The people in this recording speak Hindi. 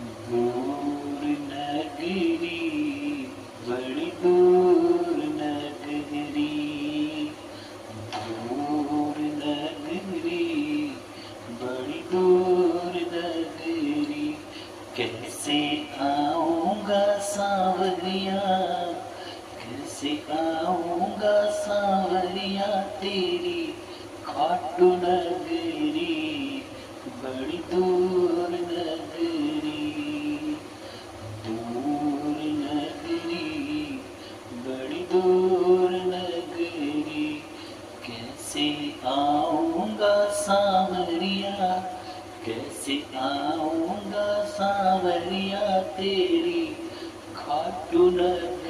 दूर नगरी, बड़ी दूर नगरी, दूर नगरी, बड़ी दूर नगरी। कैसे आऊंगा सांवरिया, कैसे आऊंगा सांवरिया तेरी खाटू नगरी, बड़ी दूर नगरी, दूर नगरी, बड़ी दूर नगरी। कैसे आऊंगा सांवरिया, कैसे आऊंगा सांवरिया तेरी खाटू नगरी।